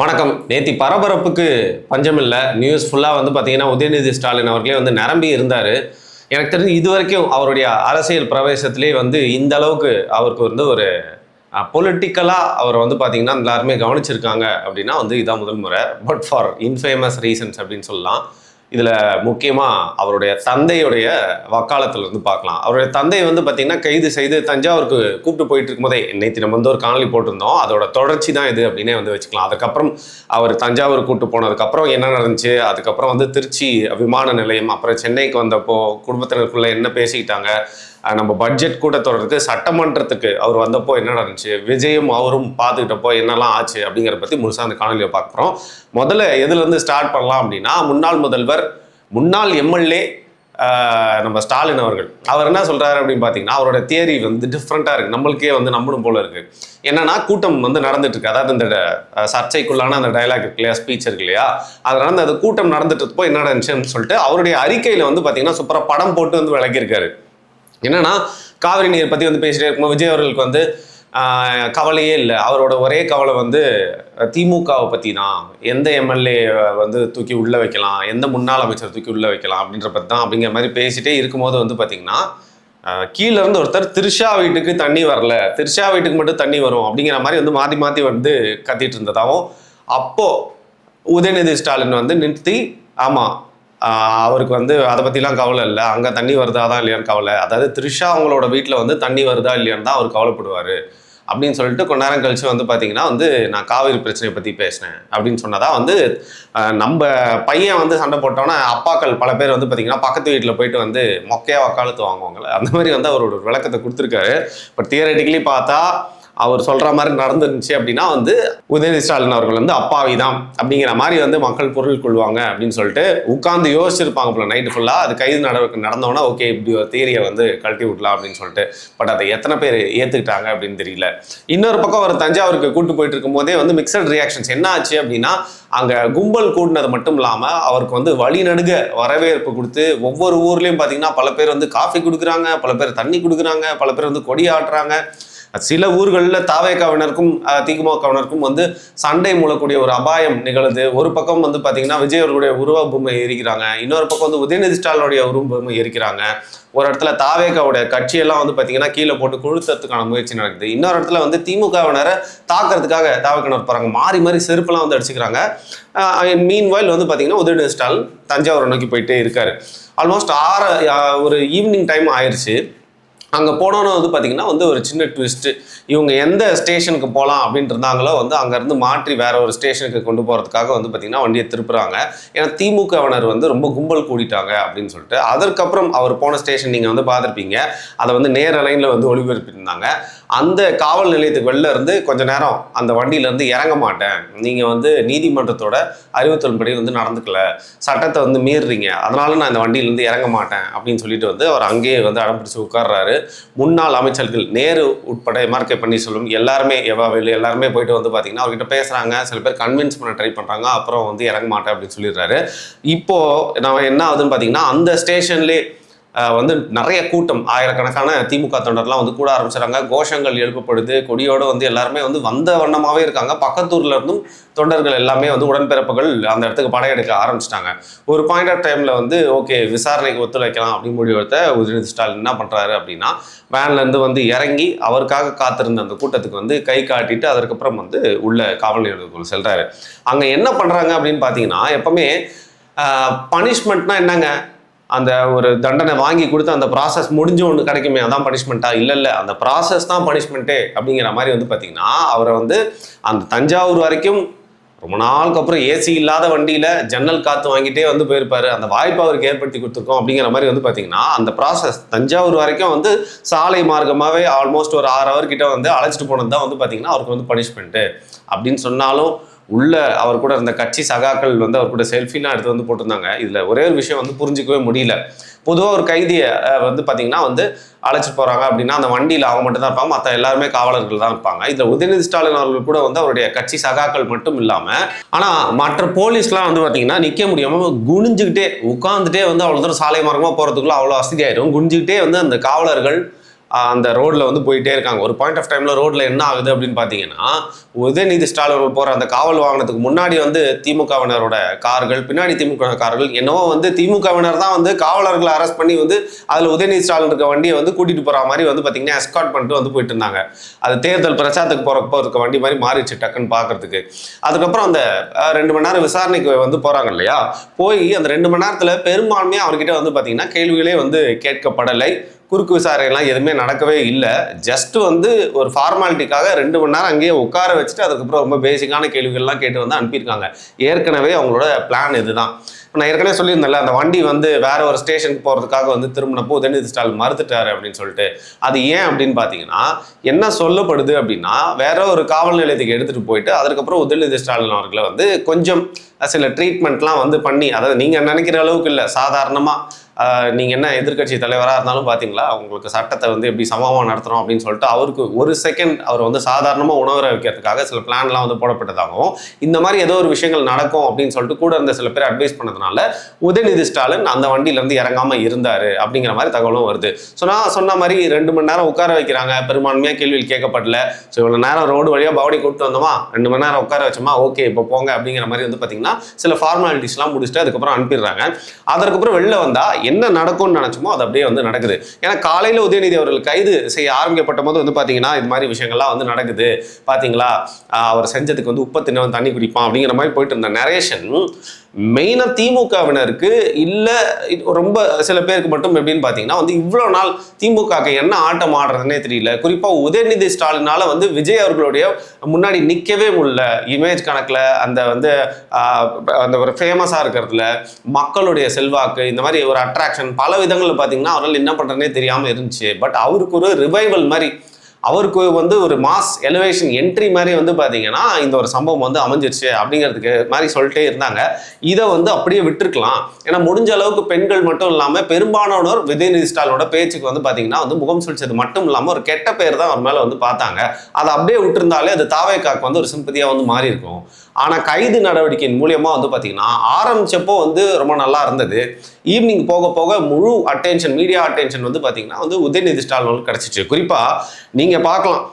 வணக்கம். நேத்தி பரபரப்புக்கு பஞ்சமில்ல. நியூஸ் ஃபுல்லாக வந்து பார்த்தீங்கன்னா உதயநிதி ஸ்டாலின் அவர்களே வந்து நிரம்பி இருந்தார். எனக்கு தெரிஞ்சு இது வரைக்கும் அவருடைய அரசியல் பிரவேசத்திலே வந்து இந்த அளவுக்கு அவருக்கு வந்து ஒரு பொலிட்டிக்கலாக அவரை வந்து பார்த்தீங்கன்னா எல்லாருமே கவனிச்சிருக்காங்க அப்படின்னா வந்து இதான் முதல் முறை. பட் ஃபார் இன்ஃபேமஸ் ரீசன்ஸ் அப்படின்னு சொல்லலாம். இதில் முக்கியமாக அவருடைய தந்தையுடைய வக்காலத்தில் இருந்து பார்க்கலாம். அவருடைய தந்தை வந்து பார்த்திங்கன்னா கைது செய்து தஞ்சாவூருக்கு கூப்பிட்டு போயிட்டு இருக்கும்போதே நேற்று நம்ம வந்து ஒரு காணொலி போட்டிருந்தோம். அதோட தொடர்ச்சி தான் இது அப்படின்னே வந்து வச்சுக்கலாம். அதுக்கப்புறம் அவர் தஞ்சாவூர் கூப்பிட்டு போனதுக்கப்புறம் என்ன நடந்துச்சு, அதுக்கப்புறம் வந்து திருச்சி விமான நிலையம், அப்புறம் சென்னைக்கு வந்தப்போ குடும்பத்தினருக்குள்ளே என்ன பேசிக்கிட்டாங்க, நம்ம பட்ஜெட் கூட்டத்தொடருக்கு சட்டமன்றத்துக்கு அவர் வந்தப்போ என்ன நடந்துச்சு, விஜயும் அவரும் பார்த்துக்கிட்டப்போ என்னெல்லாம் ஆச்சு அப்படிங்கிறத பற்றி முழுசாக அந்த காணொலியை பார்க்குறோம். முதல்ல எதுலேருந்து ஸ்டார்ட் பண்ணலாம் அப்படின்னா, முன்னாள் முதல்வர் முன்னாள் எம்எல்ஏ நம்ம ஸ்டாலின் அவர்கள் அவர் என்ன சொல்கிறாரு அப்படின்னு பார்த்தீங்கன்னா, அவரோட தியரி வந்து டிஃப்ரெண்ட்டாக இருக்குது. நம்மளுக்கே வந்து நம்பணும் போல இருக்குது. என்னன்னா கூட்டம் வந்து நடந்துட்டு இருக்கு. அதாவது இந்த சர்ச்சைக்குள்ளான அந்த டைலாக் இருக்கு இல்லையா, ஸ்பீச் இருக்கு இல்லையா, அதனால அந்த கூட்டம் நடந்துட்டு இருப்போ என்ன நடந்துச்சுன்னு சொல்லிட்டு அவருடைய அறிக்கையில் வந்து பார்த்தீங்கன்னா சூப்பராக படம் போட்டு வந்து விளக்கியிருக்காரு. என்னன்னா காவிரி நீர் பற்றி வந்து பேசிட்டே இருக்கும்போது விஜய் அவர்களுக்கு வந்து கவலையே இல்லை. அவரோட ஒரே கவலை வந்து திமுகவை பற்றி தான். எந்த எம்எல்ஏ வந்து தூக்கி உள்ளே வைக்கலாம், எந்த முன்னாள் அமைச்சர் தூக்கி உள்ளே வைக்கலாம் அப்படின்ற பற்றி தான் அப்படிங்கிற மாதிரி பேசிட்டே இருக்கும்போது வந்து பார்த்திங்கன்னா கீழே இருந்து ஒருத்தர் திரிஷா வீட்டுக்கு தண்ணி வரல, திரிஷா வீட்டுக்கு மட்டும் தண்ணி வரும் அப்படிங்கிற மாதிரி வந்து மாற்றி மாற்றி வந்து கத்திட்டு இருந்ததாகவும், அப்போது உதயநிதி ஸ்டாலின் வந்து நிறுத்தி ஆமாம் அவருக்கு வந்து அதை பற்றிலாம் கவலை இல்லை, அங்கே தண்ணி வருதா தான் இல்லையான்னு கவலை, அதாவது திரிஷா அவங்களோட வீட்டில் வந்து தண்ணி வருதா இல்லையான்னு தான் அவர் கவலைப்படுவார் அப்படின்னு சொல்லிட்டு கொஞ்ச நேரம் கழிச்சு வந்து பார்த்தீங்கன்னா வந்து நான் காவிரி பிரச்சனையை பற்றி பேசினேன் அப்படின்னு சொன்னதான் வந்து நம்ம பையன் வந்து சண்டை போட்டோன்னா அப்பாக்கள் பல பேர் வந்து பார்த்தீங்கன்னா பக்கத்து வீட்டில் போயிட்டு வந்து மொக்கையாக வக்காலத்து வாங்குவாங்கள்ல, அந்த மாதிரி வந்து அவரோட விளக்கத்தை கொடுத்துருக்காரு. பட் தியரட்டிக்கலி பார்த்தா அவர் சொல்கிற மாதிரி நடந்துருந்துச்சு அப்படின்னா வந்து உதயநிதி ஸ்டாலின் அவர்கள் வந்து அப்பாவி தான் அப்படிங்கிற மாதிரி வந்து மக்கள் பொருள் கொள்வாங்க அப்படின்னு சொல்லிட்டு உட்காந்து யோசிச்சிருப்பாங்க போல நைட்டு ஃபுல்லாக. அது கைது நடவடிக்கை நடந்தோன்னா ஓகே இப்படி ஒரு தியரியை வந்து கழட்டி விடலாம் அப்படின்னு சொல்லிட்டு. பட் அதை எத்தனை பேர் ஏற்றுக்கிட்டாங்க அப்படின்னு தெரியல. இன்னொரு பக்கம் அவர் தஞ்சாவூருக்கு கூட்டு போயிட்டு இருக்கும் போதே வந்து மிக்சட் ரியாக்ஷன்ஸ் என்ன ஆச்சு அப்படின்னா, அங்கே கும்பல் கூட்டினது மட்டும் இல்லாமல் அவருக்கு வந்து வழிநடுக வரவேற்பு கொடுத்து ஒவ்வொரு ஊர்லேயும் பார்த்தீங்கன்னா பல பேர் வந்து காஃபி கொடுக்குறாங்க, பல பேர் தண்ணி கொடுக்குறாங்க, பல பேர் வந்து கொடி ஆட்டுறாங்க. சில ஊர்களில் தாவேகாவினருக்கும் திமுகவினருக்கும் வந்து சண்டை மூலக்கூடிய ஒரு அபாயம் நிகழுது. ஒரு பக்கம் வந்து பார்த்தீங்கன்னா விஜய் அவர்களுடைய உருவ பொம்மை எரிக்கிறாங்க, இன்னொரு பக்கம் வந்து உதயநிதி ஸ்டாலினுடைய உருவ பொம்மை எரிக்கிறாங்க. ஒரு இடத்துல தாவேகாவுடைய கட்சியெல்லாம் வந்து பார்த்தீங்கன்னா கீழே போட்டு கொளுத்துறதுக்கான முயற்சி நடக்குது. இன்னொரு இடத்துல வந்து திமுகவினரை தாக்கிறதுக்காக தாவேகாவினர் போகிறாங்க, மாறி மாறி செருப்பெல்லாம் வந்து அடிச்சுக்கிறாங்க. மீன் வாயில் வந்து பார்த்தீங்கன்னா உதயநிதி ஸ்டாலின் தஞ்சாவூரை நோக்கி போயிட்டே இருக்காரு. ஆல்மோஸ்ட் ஒரு ஈவினிங் டைம் ஆயிடுச்சு. அங்கே போனோன்னு வந்து பார்த்திங்கன்னா வந்து ஒரு சின்ன ட்விஸ்ட்டு, இவங்க எந்த ஸ்டேஷனுக்கு போகலாம் அப்படின்ட்டு இருந்தாங்களோ வந்து அங்கேருந்து மாற்றி வேற ஒரு ஸ்டேஷனுக்கு கொண்டு போகிறதுக்காக வந்து பார்த்திங்கன்னா வண்டியை திருப்புறாங்க. ஏன்னா திமுகவினர் வந்து ரொம்ப கும்பல் கூடிட்டாங்க அப்படின்னு சொல்லிட்டு. அதற்கப்புறம் அவர் போன ஸ்டேஷன் நீங்கள் வந்து பார்த்துருப்பீங்க, அதை வந்து நேரலைனில் வந்து ஒளிபரப்பியிருந்தாங்க. அந்த காவல் நிலையத்துக்கு வெளில இருந்து கொஞ்சம் நேரம் அந்த வண்டியிலேருந்து இறங்க மாட்டேன், நீங்கள் வந்து நீதிமன்றத்தோட அறிவுறுத்தல்படி வந்து நடந்துக்கல, சட்டத்தை வந்து மீறுறீங்க, அதனால நான் இந்த வண்டியிலேருந்து இறங்க மாட்டேன் அப்படின்னு சொல்லிட்டு வந்து அவர் அங்கேயே வந்து அடம்பிடிச்சு உட்கார்றாரு. முன்னாள் அமைச்சர்கள் நேரு உட்பட எம்ஆர்கே பன்னீர்செல்வம் எல்லாருமே எவாவேலு எல்லாருமே போயிட்டு வந்து பார்த்தீங்கன்னா அவர்கிட்ட பேசுகிறாங்க. சில பேர் கன்வின்ஸ் பண்ண ட்ரை பண்ணுறாங்க. அப்புறம் வந்து இறங்க மாட்டேன் அப்படின்னு சொல்லிடுறாரு. இப்போது நான் என்ன ஆகுதுன்னு பார்த்தீங்கன்னா அந்த ஸ்டேஷன்லேயே வந்து நிறைய கூட்டம், ஆயிரக்கணக்கான திமுக தொண்டர்லாம் வந்து கூட ஆரம்பிச்சுறாங்க. கோஷங்கள் எழுப்பப்படுது, கொடியோடு வந்து எல்லாருமே வந்து வந்த வண்ணமாகவே இருக்காங்க. பக்கத்தூர்ல இருந்தும் தொண்டர்கள் எல்லாமே வந்து உடன்பிறப்புகள் அந்த இடத்துக்கு படையெடுக்க ஆரம்பிச்சிட்டாங்க. ஒரு பாயிண்ட் ஆஃப் டைமில் வந்து ஓகே விசாரணைக்கு ஒத்துழைக்கலாம் அப்படின்னு முடிவெடுத்த உதயநிதி ஸ்டாலின் என்ன பண்ணுறாரு அப்படின்னா, வேன்லேருந்து வந்து இறங்கி அவருக்காக காத்திருந்த அந்த கூட்டத்துக்கு வந்து கை காட்டிட்டு அதற்கப்புறம் வந்து உள்ள காவல் நிலையத்துக்குள்ள செல்றாரு. அங்கே என்ன பண்ணுறாங்க அப்படின்னு பார்த்தீங்கன்னா, எப்பவுமே பனிஷ்மெண்ட்னா என்னங்க, அந்த ஒரு தண்டனை வாங்கி கொடுத்து அந்த ப்ராசஸ் முடிஞ்ச ஒன்று கிடைக்குமே அதான் பனிஷ்மெண்ட்டா? இல்லை அந்த ப்ராசஸ் தான் பனிஷ்மெண்ட்டே அப்படிங்கிற மாதிரி வந்து பார்த்தீங்கன்னா அவரை வந்து அந்த தஞ்சாவூர் வரைக்கும் ரொம்ப நாளுக்கு அப்புறம் ஏசி இல்லாத வண்டியில் ஜன்னல் காற்று வாங்கிட்டே வந்து போயிருப்பாரு. அந்த வாய்ப்பு அவருக்கு ஏற்படுத்தி கொடுத்துருக்கோம் அப்படிங்கிற மாதிரி வந்து பார்த்தீங்கன்னா அந்த ப்ராசஸ் தஞ்சாவூர் வரைக்கும் வந்து சாலை மார்க்கமாகவே ஆல்மோஸ்ட் ஒரு 6 ஹவர் கிட்ட வந்து அழைச்சிட்டு போனது தான் வந்து பார்த்தீங்கன்னா அவருக்கு வந்து பனிஷ்மெண்ட்டு அப்படின்னு சொன்னாலும் உள்ள அவர் கூட இருந்த கட்சி சகாக்கள் வந்து அவர் கூட செல்ஃபிலாம் எடுத்து வந்து போட்டிருந்தாங்க. இதில் ஒரே ஒரு விஷயம் வந்து புரிஞ்சிக்கவே முடியல. பொதுவாக ஒரு கைதியை வந்து பார்த்தீங்கன்னா வந்து அழைச்சிட்டு போகிறாங்க அப்படின்னா அந்த வண்டியில் அவங்க மட்டும் தான் இருப்பாங்க, மற்ற எல்லாருமே காவலர்கள் தான் இருப்பாங்க. இதில் உதயநிதி ஸ்டாலின் அவர்கள் கூட வந்து அவருடைய கட்சி சகாக்கள் மட்டும் இல்லாமல் ஆனால் மற்ற போலீஸ்லாம் வந்து பார்த்தீங்கன்னா நிற்க முடியாமல் குனிஞ்சுக்கிட்டே உட்காந்துட்டே வந்து அவ்வளோ தூரம் சாலை மார்க்கமாக போகிறதுக்குள்ள அவ்வளோ வசதி ஆயிடும். குனிஞ்சுக்கிட்டே வந்து அந்த காவலர்கள் அந்த ரோட்ல வந்து போயிட்டே இருக்காங்க. ஒரு பாயிண்ட் ஆஃப் டைம்ல ரோட்ல என்ன ஆகுது அப்படின்னு பார்த்தீங்கன்னா, உதயநிதி ஸ்டாலின் அவர்கள் போற அந்த காவல் வாகனத்துக்கு முன்னாடி வந்து திமுகவினரோட கார்கள், பின்னாடி திமுக கார்கள், என்னவோ வந்து திமுகவினர் தான் வந்து காவலர்களை அரெஸ்ட் பண்ணி வந்து அதில் உதயநிதி ஸ்டாலின் இருக்க வண்டியை வந்து கூட்டிட்டு போற மாதிரி வந்து பார்த்தீங்கன்னா எஸ்கார்ட் பண்ணிட்டு வந்து போயிட்டு இருந்தாங்க. அது தேர்தல் பிரச்சாரத்துக்கு போறப்போ இருக்க வண்டி மாதிரி மாறிடுச்சு டக்குன்னு பார்க்கறதுக்கு. அதுக்கப்புறம் அந்த 2 மணி நேரம் விசாரணைக்கு வந்து போறாங்க இல்லையா, போய் அந்த 2 மணி நேரத்தில் பெரும்பான்மையாக அவர்கிட்ட வந்து பார்த்தீங்கன்னா கேள்விகளே வந்து கேட்கப்படலை. குறுக்கு விசாரணைலாம் எதுவுமே நடக்கவே இல்லை. ஜஸ்ட் வந்து ஒரு ஃபார்மாலிட்டிக்காக 2 மணி நேரம் அங்கேயே உட்கார வச்சுட்டு அதுக்கப்புறம் ரொம்ப பேசிக்கான கேள்விகள்லாம் கேட்டு வந்து அனுப்பியிருக்காங்க. ஏற்கனவே அவங்களோட பிளான் இதுதான். நான் ஏற்கனவே சொல்லியிருந்தேன்ல, அந்த வண்டி வந்து வேற ஒரு ஸ்டேஷனுக்கு போகிறதுக்காக வந்து திரும்பினப்போ உதயநிதி ஸ்டாலின் மறுத்துட்டாரு அப்படின்னு சொல்லிட்டு. அது ஏன் அப்படின்னு பார்த்தீங்கன்னா, என்ன சொல்லப்படுது அப்படின்னா, வேற ஒரு காவல் நிலையத்துக்கு எடுத்துகிட்டு போயிட்டு அதுக்கப்புறம் உதயநிதி ஸ்டாலின் அவர்களை வந்து கொஞ்சம் சில ட்ரீட்மெண்ட்லாம் வந்து பண்ணி, அதாவது நீங்கள் நினைக்கிற அளவுக்கு இல்லை, சாதாரணமாக நீங்கள் என்ன எதிர்க்கட்சி தலைவராக இருந்தாலும் பார்த்தீங்களா, உங்களுக்கு சட்டத்தை வந்து எப்படி சமமாக நடத்துகிறோம் அப்படின்னு சொல்லிட்டு அவருக்கு ஒரு செகண்ட் அவர் வந்து சாதாரணமாக உணவர வைக்கிறதுக்காக சில பிளான்லாம் வந்து போடப்பட்டதாகவும், இந்த மாதிரி ஏதோ ஒரு விஷயங்கள் நடக்கும் அப்படின்னு சொல்லிட்டு கூட இருந்த சில பேர் அட்வைஸ் பண்ணதுனால உதயநிதி ஸ்டாலின் அந்த வண்டியிலேருந்து இறங்காமல் இருந்தார் அப்படிங்கிற மாதிரி தகவலும் வருது. ஸோ நான் சொன்ன மாதிரி 2 மணி நேரம் உட்கார வைக்கிறாங்க, பெரும்பான்மையாக கேள்வியில் கேட்கப்படல. ஸோ இவ்வளோ நேரம் ரோடு வழியாக பவனி கூப்பிட்டு வந்தோமா, 2 மணி நேரம் உட்கார வச்சோமா, ஓகே இப்போ போங்க அப்படிங்கிற மாதிரி வந்து பார்த்தீங்கன்னா சில ஃபார்மாலிட்டிஸ்லாம் முடிச்சுட்டு அதுக்கப்புறம் அனுப்பிடுறாங்க. அதற்கப்புறம் வெளில வந்தால் என்ன நடக்கும்னு நினைச்சோமோ அது அப்படியே வந்து நடக்குது. ஏன்னா காலையில் உதயநிதி அவர்கள் கைது செய்ய ஆரம்பிக்கப்பட்ட போது வந்து பார்த்தீங்கன்னா இது மாதிரி விஷயங்கள்லாம் வந்து நடக்குது பார்த்தீங்களா, அவர் செஞ்சதுக்கு வந்து உப்பை தின்னவன் தண்ணி குடிப்பான் அப்படிங்கிற மாதிரி போயிட்டு இருந்த நரேஷன் மெயினாக திமுகவினருக்கு இல்லை, ரொம்ப சில பேருக்கு மட்டும் எப்படின்னு பார்த்தீங்கன்னா வந்து இவ்வளோ நாள் திமுகவுக்கு என்ன ஆட்டம் ஆடுறதுன்னே தெரியல. குறிப்பாக உதயநிதி ஸ்டாலினால வந்து விஜய் அவர்களுடைய முன்னாடி நிற்கவே முடியல. இமேஜ் கணக்கில் அந்த வந்து அந்த ஒரு ஃபேமஸாக இருக்கிறதுல, மக்களுடைய செல்வாக்கு, இந்த மாதிரி ஒரு அட்ராக்ஷன் பல விதங்களில் பார்த்தீங்கன்னா அவரால் என்ன பண்ணுறதுனே தெரியாமல் இருந்துச்சு. பட் அவருக்கு ஒரு ரிவைவல் மாதிரி, அவருக்கு வந்து ஒரு மாஸ் எலிவேஷன் என்ட்ரி மாதிரி வந்து பார்த்தீங்கன்னா இந்த ஒரு சம்பவம் வந்து அமைஞ்சிருச்சு அப்படிங்கிறதுக்கு மாதிரி சொல்லிட்டே இருந்தாங்க. இதை வந்து அப்படியே விட்டுருக்கலாம். ஏன்னா முடிஞ்ச அளவுக்கு பெண்கள் மட்டும் இல்லாமல் பெரும்பாலானோர் உதயநிதி ஸ்டாலினோட பேச்சுக்கு வந்து பார்த்தீங்கன்னா வந்து முகம் சுழிச்சது மட்டும் இல்லாமல் ஒரு கெட்ட பேர் தான் அவர் மேலே வந்து பார்த்தாங்க. அதை அப்படியே விட்டுருந்தாலே அது தாவேக்காக்கு வந்து ஒரு சிம்பதியாக வந்து மாறி இருக்கும். ஆனால் கைது நடவடிக்கையின் மூலியமாக வந்து பார்த்தீங்கன்னா ஆரம்பிச்சப்போ வந்து ரொம்ப நல்லா இருந்தது. ஈவினிங் போக போக முழு அட்டென்ஷன், மீடியா அட்டென்ஷன் வந்து பார்த்தீங்கன்னா வந்து உதயநிதி ஸ்டாலின் கிடைச்சிச்சு. குறிப்பாக நீங்கள் பார்க்கலாம்,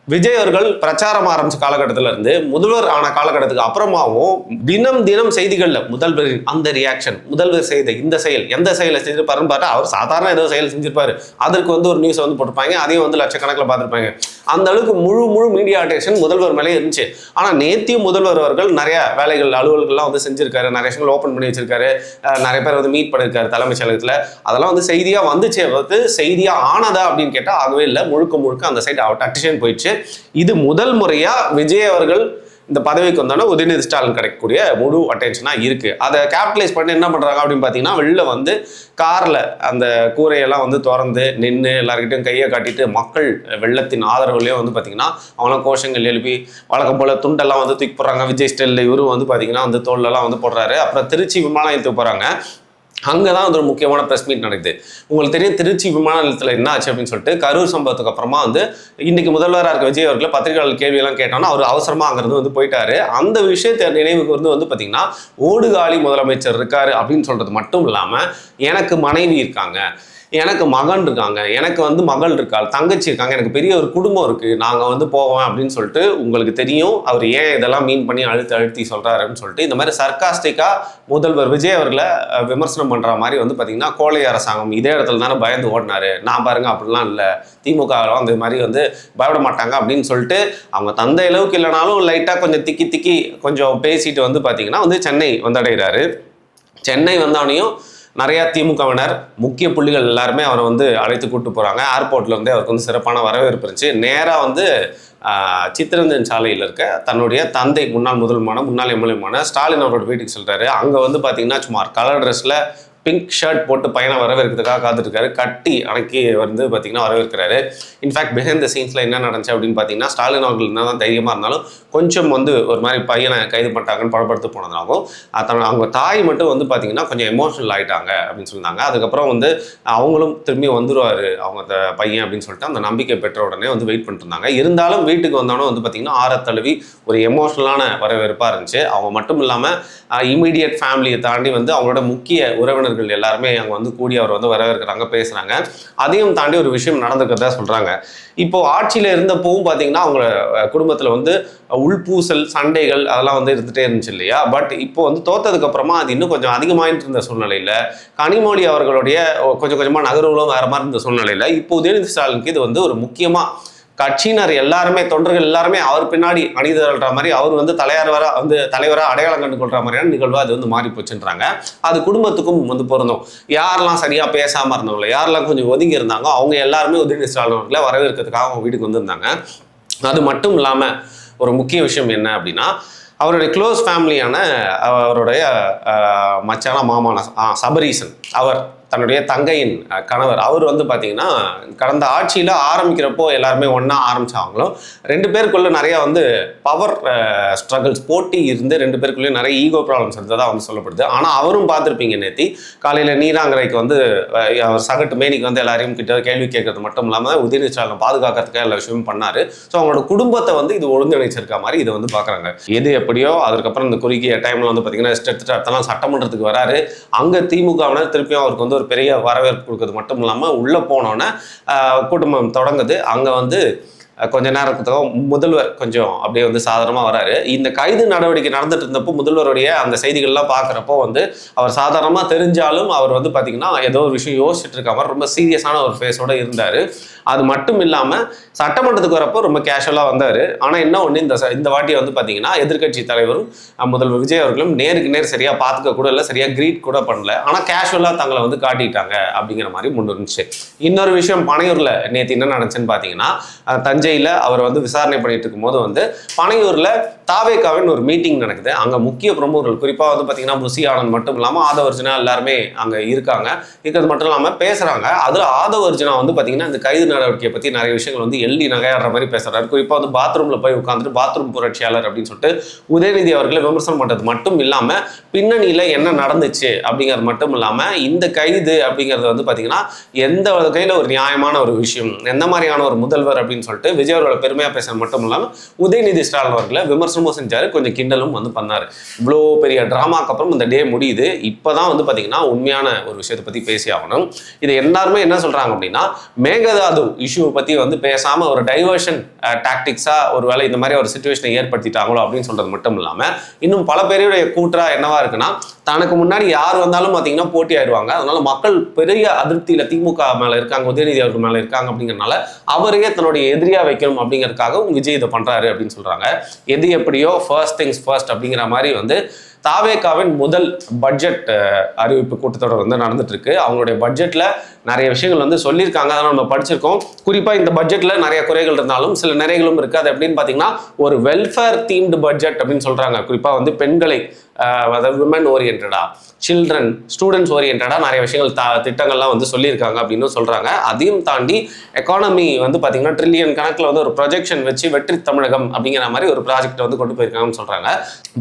விஜய் அவர்கள் பிரச்சாரம் ஆரம்பிச்ச காலகட்டத்தில் இருந்து முதல்வர் ஆன காலகட்டத்துக்கு அப்புறமாவும் தினம் தினம் செய்திகளில் முதல்வரின் அந்த ரியாக்ஷன், முதல்வர் செய்த இந்த செயல், எந்த செயலை செஞ்சிருப்பாருன்னு பார்த்தா அவர் சாதாரண ஏதோ செயல் செஞ்சிருப்பாரு, அதற்கு வந்து ஒரு நியூஸ் வந்து போட்டிருப்பாங்க, அதையும் வந்து லட்சக்கணக்கில் பார்த்துருப்பாங்க. அந்த அளவுக்கு முழு மீடியா அட்டென்ஷன் முதல்வர் மேலே இருந்துச்சு. ஆனால் நேத்தியும் முதல்வர் அவர்கள் நிறைய வேலைகள் அலுவல்கள்லாம் வந்து செஞ்சிருக்காரு, நிறைய விஷயங்கள் ஓப்பன் பண்ணி வச்சிருக்காரு, நிறைய பேர் வந்து மீட் பண்ணியிருக்காரு தலைமைச் செயலகத்தில். அதெல்லாம் வந்து செய்தியாக வந்துச்சே, வந்து செய்தியாக ஆனதா அப்படின்னு கேட்டால் ஆகவே இல்லை. முழுக்க அந்த சைடு அட்டென்ஷன் போயிடுச்சு. இது முதல் முறையா விஜய் அவர்கள் இந்த பதவிக்கு வந்தோன்னா உதயநிதி ஸ்டாலின் கிடைக்கக்கூடிய முழு அட்டென்ஷனா இருக்கு. அதை கேபிட்டலைஸ் பண்ணி என்ன பண்றாங்க அப்படின்னு பார்த்தீங்கன்னா, வெளில வந்து கார்ல அந்த கூரையெல்லாம் வந்து திறந்து நின்று எல்லாருக்கிட்டையும் கையை காட்டிட்டு மக்கள் வெள்ளத்தின் ஆதரவுலையும் வந்து பார்த்தீங்கன்னா அவங்களாம் கோஷங்கள் எழுப்பி வழக்கம் போல துண்டெல்லாம் வந்து தூக்கி போடுறாங்க. விஜய் ஸ்டைலில் இவரும் வந்து பார்த்தீங்கன்னா வந்து தோல்லெல்லாம் வந்து போடுறாரு. அப்புறம் திருச்சி விமான நிலையத்துக்கு போறாங்க. அங்கே தான் வந்து ஒரு முக்கியமான ப்ரெஸ் மீட் நடக்குது. உங்களுக்கு தெரியும் திருச்சி விமான நிலையத்தில் என்ன ஆச்சு அப்படின்னு சொல்லிட்டு, கரூர் சம்பவத்துக்கு அப்புறமா வந்து இன்னைக்கு முதல்வராக இருக்க விஜய் அவர்களை பத்திரிகையாளர் கேள்வியெல்லாம் கேட்டோன்னா அவர் அவசரமாக அங்கிருந்து வந்து போயிட்டாரு. அந்த விஷயத்தை நினைவுக்கு வந்து பார்த்தீங்கன்னா ஓடுகாலி முதலமைச்சர் இருக்காரு அப்படின்னு சொல்றது மட்டும் இல்லாமல், எனக்கு மனைவி இருக்காங்க, எனக்கு மகன் இருக்காங்க, எனக்கு வந்து மகள் இருக்காள், தங்கச்சி இருக்காங்க, எனக்கு பெரிய ஒரு குடும்பம் இருக்குது, நாங்கள் வந்து போவோம் அப்படின்னு சொல்லிட்டு உங்களுக்கு தெரியும். அவர் ஏன் இதெல்லாம் மீன் பண்ணி அழுத்தி சொல்கிறாருன்னு சொல்லிட்டு இந்த மாதிரி சர்க்காஸ்டிக்காக முதல்வர் விஜய் அவர்களை விமர்சனம் பண்ணுற மாதிரி வந்து பார்த்தீங்கன்னா, கோழை அரசாங்கம் இதே இடத்துல தானே பயந்து ஓடினாரு, நான் பாருங்க அப்படிலாம் இல்லை, திமுக அந்த மாதிரி வந்து பயப்பட மாட்டாங்க அப்படின்னு சொல்லிட்டு அவங்க தந்தை அளவுக்கு இல்லைனாலும் லைட்டாக கொஞ்சம் திக்கி கொஞ்சம் பேசிட்டு வந்து பார்த்தீங்கன்னா வந்து சென்னை வந்தடைகிறாரு. சென்னை வந்தவனையும் நிறையா திமுகவினர் முக்கிய புள்ளிகள் எல்லாருமே அவரை வந்து அழைத்து கூப்பிட்டு போகிறாங்க. ஏர்போர்ட்லேருந்தே அவருக்கு வந்து சிறப்பான வரவேற்பு இருந்துச்சு. நேராக வந்து சித்திரஞ்சன் சாலையில் இருக்க தன்னுடைய தந்தை முன்னாள் முதல்வரான முன்னாள் எம்எல்ஏமான ஸ்டாலின் அவரோட வீட்டுக்கு சொல்கிறாரு. அங்கே வந்து பார்த்தீங்கன்னா சும்மா கலர் ட்ரெஸ்ஸில் பிங்க் ஷர்ட் போட்டு பையனை வரவேற்கிறதுக்காக காத்துட்ருக்காரு. கட்டி அணைக்கி வந்து பார்த்தீங்கன்னா வரவேற்கிறாரு. இன்ஃபேக்ட் பிஹைண்ட் த சீன்ஸில் என்ன நடந்துச்சு அப்படின்னு பார்த்தீங்கன்னா, ஸ்டாலின் அவர்கள் என்ன தான் தைரியமாக இருந்தாலும் கொஞ்சம் வந்து ஒரு மாதிரி பையனை கைது பண்ணிட்டாங்கன்னு படப்படுத்து போனதாகவும், அவங்க தாய் மட்டும் வந்து பார்த்தீங்கன்னா கொஞ்சம் எமோஷனல் ஆகிட்டாங்க அப்படின்னு சொன்னாங்க. அதுக்கப்புறம் வந்து அவங்களும் திரும்பி வந்துடுவார் அவங்க பையன் அப்படின்னு சொல்லிட்டு அந்த நம்பிக்கை பெற்ற உடனே வந்து வெயிட் பண்ணிட்டு இருந்தாங்க. இருந்தாலும் வீட்டுக்கு வந்தோடனே வந்து பார்த்தீங்கன்னா ஆரத்தழுவி ஒரு எமோஷனலான வரவேற்பாக இருந்துச்சு. அவங்க மட்டும் இல்லாமல் இமீடியட் ஃபேமிலியை தாண்டி வந்து அவங்களோட முக்கிய உறவினர் உறவினர்கள் எல்லாருமே அங்கே வந்து கூடி அவர் வந்து வரவேற்கிறாங்க, பேசுகிறாங்க. அதையும் தாண்டி ஒரு விஷயம் நடந்துக்கிறதா சொல்கிறாங்க. இப்போ ஆட்சியில் இருந்தப்பவும் பார்த்தீங்கன்னா அவங்க குடும்பத்தில் வந்து உள்பூசல் சண்டைகள் அதெல்லாம் வந்து இருந்துகிட்டே இருந்துச்சு இல்லையா. பட் இப்போ வந்து தோத்ததுக்கு அப்புறமா அது இன்னும் கொஞ்சம் அதிகமாகிட்டு இருந்த சூழ்நிலையில் கனிமொழி அவர்களுடைய கொஞ்சம் கொஞ்சமாக நகர்வுகளும் வேறு மாதிரி இருந்த சூழ்நிலையில் இப்போ உதயநிதி ஸ்டாலினுக்கு இது வந்து ஒரு முக்கியமாக கட்சியினர் எல்லாருமே தொண்டர்கள் எல்லாருமே அவர் பின்னாடி அணிதல்ற மாதிரி அவர் வந்து தலைவராக அடையாளம் கண்டு கொள்ற மாதிரியான நிகழ்வு அது வந்து மாறி போச்சுன்றாங்க. அது குடும்பத்துக்கும் வந்து பொருந்தும். யாரெல்லாம் சரியா பேசாம இருந்தவங்களோ, யாரெல்லாம் கொஞ்சம் ஒதுங்கி இருந்தாங்க, அவங்க எல்லாருமே உதயநிதி ஸ்டாலின் அவர்களை வரவேற்கிறதுக்காக அவங்க வீட்டுக்கு வந்திருந்தாங்க. அது மட்டும் இல்லாம ஒரு முக்கிய விஷயம் என்ன அப்படின்னா, அவருடைய க்ளோஸ் ஃபேமிலியான அவருடைய மச்சான மாமான சபரீசன், அவர் தன்னுடைய தங்கையின் கணவர், அவர் வந்து பார்த்தீங்கன்னா கடந்த ஆட்சியில் ஆரம்பிக்கிறப்போ எல்லாருமே ஒன்றா ஆரம்பித்தாங்களோ 2 பேருக்குள்ளே நிறையா வந்து பவர் ஸ்ட்ரகிள்ஸ் போட்டி இருந்து 2 பேருக்குள்ளேயும் நிறைய ஈகோ ப்ராப்ளம்ஸ் இருந்ததாக வந்து சொல்லப்படுது. ஆனால் அவரும் பார்த்துருப்பீங்க நேத்தி காலையில் நீராங்கரைக்கு வந்து அவர் சகட்டு மேனிக்கு வந்து எல்லாரையும் கிட்ட கேள்வி கேட்கறது மட்டும் இல்லாமல் உதயநிதி ஸ்டாலின் பாதுகாக்கிறதுக்காக எல்லா விஷயமும் பண்ணார். ஸோ அவங்களோட குடும்பத்தை வந்து இது ஒருங்கிணைச்சிருக்க மாதிரி இதை வந்து பார்க்குறாங்க. எது எப்படியோ அதுக்கப்புறம் இந்த குறுகிய டைமில் வந்து பார்த்தீங்கன்னா எடுத்துட்டு அடுத்தலாம் சட்டமன்றத்துக்கு வராரு. அங்கே திமுகவினர் திருப்பியும் அவருக்கு வந்து ஒரு பெரிய வரவேற்பு கொடுக்கறது மட்டும் இல்லாமல் உள்ளே போனோன்னே குடும்பம் தொடங்குது. அங்கே வந்து கொஞ்ச நேரத்துக்கு முதல்வர் கொஞ்சம் அப்படியே வந்து சாதாரணமாக வராரு. இந்த கைது நடவடிக்கை நடந்துட்டு இருந்தப்போ முதல்வருடைய அந்த செய்திகள்லாம் பார்க்குறப்போ வந்து அவர் சாதாரணமாக தெரிஞ்சாலும் அவர் வந்து பார்த்தீங்கன்னா ஏதோ ஒரு விஷயம் யோசிச்சுட்டு இருக்க மாதிரி ரொம்ப சீரியஸான ஒரு ஃபேஸோடு இருந்தார். அது மட்டும் இல்லாமல் சட்டமன்றத்துக்கு வரப்போ ரொம்ப கேஷுவலாக வந்தார். ஆனால் என்ன ஒன்று இந்த வாட்டி வந்து பார்த்தீங்கன்னா எதிர்கட்சி தலைவரும் முதல்வர் விஜய் அவர்களும் நேருக்கு நேர் சரியாக பார்த்துக்க கூட இல்லை, சரியாக க்ரீட் கூட பண்ணல. ஆனால் கேஷுவலாக தங்களை வந்து காட்டிட்டாங்க அப்படிங்கிற மாதிரி முன்னு இருந்துச்சு. இன்னொரு விஷயம் பனையூரில் நேற்று என்ன நடந்துச்சுன்னு பார்த்தீங்கன்னா, தஞ்சையில் அவர் வந்து விசாரணை பண்ணிட்டு இருக்கும்போது வந்து பனையூரில் தாவேகாவின் ஒரு மீட்டிங் நடக்குது. அங்கே முக்கிய பிரமுகர்கள் குறிப்பாக வந்து பார்த்தீங்கன்னா புசி ஆனந்த் மட்டும் இல்லாமல் ஆதவர்ஜுனா எல்லாருமே அங்கே இருக்காங்க. இருக்கிறது மட்டும் இல்லாமல் பேசுகிறாங்க. அதில் ஆதவர்ஜுனா வந்து பார்த்தீங்கன்னா இந்த கைது நடவடிக்கையை பற்றி நிறைய விஷயங்கள் வந்து எள்ளி நகையாடுற மாதிரி பேசுகிறாரு. குறிப்பாக வந்து பாத்ரூமில் போய் உட்காந்துட்டு பாத்ரூம் புரட்சியாளர் அப்படின்னு சொல்லிட்டு உதயநிதி அவர்களை விமர்சனம் பண்ணுறது மட்டும் இல்லாமல் பின்னணியில் என்ன நடந்துச்சு அப்படிங்கிறது மட்டும் இல்லாமல் இந்த கைது அப்படிங்கிறது வந்து பார்த்தீங்கன்னா எந்த வகையில் ஒரு நியாயமான ஒரு விஷயம், எந்த மாதிரியான ஒரு முதல்வர் அப்படின்னு சொல்லிட்டு விஜய் அவர்களை பெருமையாக பேசுறது மட்டும் இல்லாமல் உதயநிதி ஸ்டாலின் அவர்களை விமர்சனமும் செஞ்சார், கொஞ்சம் கிண்டலும் வந்து பண்ணார். இவ்வளோ பெரிய ட்ராமாக்கு அப்புறம் இந்த டே முடியுது. இப்போ தான் வந்து பார்த்தீங்கன்னா உண்மையான ஒரு விஷயத்தை பற்றி பேசி ஆகணும். இதை எல்லாருமே என்ன சொல்கிறாங்க அப்படின்னா, மேகதாது இஷ்யூவை பற்றி வந்து பேசாமல் ஒரு டைவர்ஷன் டாக்டிக்ஸாக ஒரு வேளை இந்த மாதிரி ஒரு சிச்சுவேஷனை ஏற்படுத்திட்டாங்களோ அப்படின்னு சொல்கிறது மட்டும் இல்லாமல் இன்னும் பல பேருடைய கூற்றா என்னவா இருக்குன்னா, தனக்கு முன்னாடி யார் வந்தாலும் பார்த்தீங்கன்னா போட்டி ஆயிடுவாங்க. அதனால மக்கள் பெரிய அதிருப்தியில் திமுக மேலே இருக்காங்க, உதயநிதி அவர்கள் மேலே இருக்காங்க அப்படிங்கிறனால அவரையே தன்னுடைய எதிரியாக வைக்கணும் அப்படிங்கிறதுக்காக விஜய் இதை பண்ணுறாரு அப்படின்னு சொல்கிறாங்க. எது எப்படியோ ஃபர்ஸ்ட் திங்ஸ் ஃபர்ஸ்ட் அப்படிங்கிற மாதிரி வந்து தாவேகாவின் முதல் பட்ஜெட் அறிவிப்பு கூட்டத்தொடர் வந்து நடந்துட்டு இருக்கு. அவங்களுடைய பட்ஜெட்ல நிறைய விஷயங்கள் வந்து சொல்லியிருக்காங்க, அதெல்லாம் நம்ம படிச்சிருக்கோம். குறிப்பாக இந்த பட்ஜெட்ல நிறைய குறைகள் இருந்தாலும் சில நிறைகளும் இருக்கு. அது எப்படின்னு பார்த்தீங்கன்னா ஒரு வெல்ஃபேர் தீம்டு பட்ஜெட் அப்படின்னு சொல்றாங்க. குறிப்பாக வந்து பெண்களை அதாவது விமன் ஓரியன்டா, சில்ட்ரன் ஸ்டூடெண்ட்ஸ் ஓரியன்டா நிறைய விஷயங்கள் திட்டங்கள்லாம் வந்து சொல்லியிருக்காங்க அப்படின்னு சொல்றாங்க. அதையும் தாண்டி எக்கானமி வந்து பார்த்தீங்கன்னா ட்ரில்லியன் கணக்கில் வந்து ஒரு ப்ரொஜெக்ஷன் வச்சு வெற்றி தமிழகம் அப்படிங்கிற மாதிரி ஒரு ப்ராஜெக்ட் வந்து கொண்டு போயிருக்காங்கன்னு சொல்றாங்க.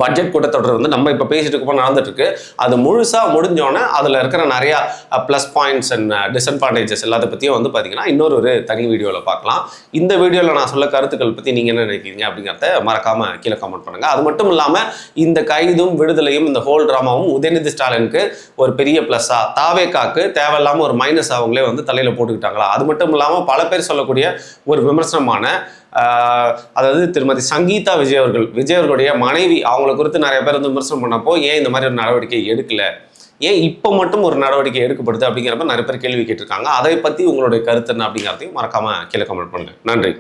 பட்ஜெட் கூட்டத்தொடர் வந்து நம்ம இப்போ பேசிட்டு இருக்கப்போ நடந்துட்டு இருக்கு. அது முழுசா முடிஞ்சோன்னே அதில் இருக்கிற நிறைய ப்ளஸ் பாயிண்ட்ஸ் அண்ட் டிஸ்அட்வான்டேஜஸ் எல்லாத்த பற்றியும் வந்து பார்த்தீங்கன்னா இன்னொரு தனி வீடியோவில் பார்க்கலாம். இந்த வீடியோவில் நான் சொல்ல கருத்துக்கள் பற்றி நீங்கள் என்ன நினைக்கிறீங்க அப்படிங்கிறத மறக்காம கீழே கமெண்ட் பண்ணுங்க. அது மட்டும் இல்லாமல் இந்த கைதும் விடுதலையும் இந்த ஹோல் ட்ராமாவும் உதயநிதி ஸ்டாலினுக்கு ஒரு பெரிய ப்ளஸ்ஸா, தாவேகாக்கு தேவையில்லாமல் ஒரு மைனஸ் அவங்களே வந்து தலையில் போட்டுக்கிட்டாங்களா? அது மட்டும் இல்லாமல் பல பேர் சொல்லக்கூடிய ஒரு விமர்சனமான அதாவது திருமதி சங்கீதா விஜய் அவர்களுடைய மனைவி, அவங்களை குறித்து நிறைய பேர் வந்து விமர்சனம் பண்ணப்போ ஏன் இந்த மாதிரி ஒரு நடவடிக்கை எடுக்கல, ஏன் இப்போ மட்டும் ஒரு நடவடிக்கை எடுக்கப்படுது அப்படிங்கிறப்ப நிறைய பேர் கேள்வி கேட்டிருக்காங்க. அதை பற்றி உங்களுடைய கருத்து என்ன அப்படிங்கிறதையும் மறக்காம கீழே கமெண்ட் பண்ணுங்க. நன்றி.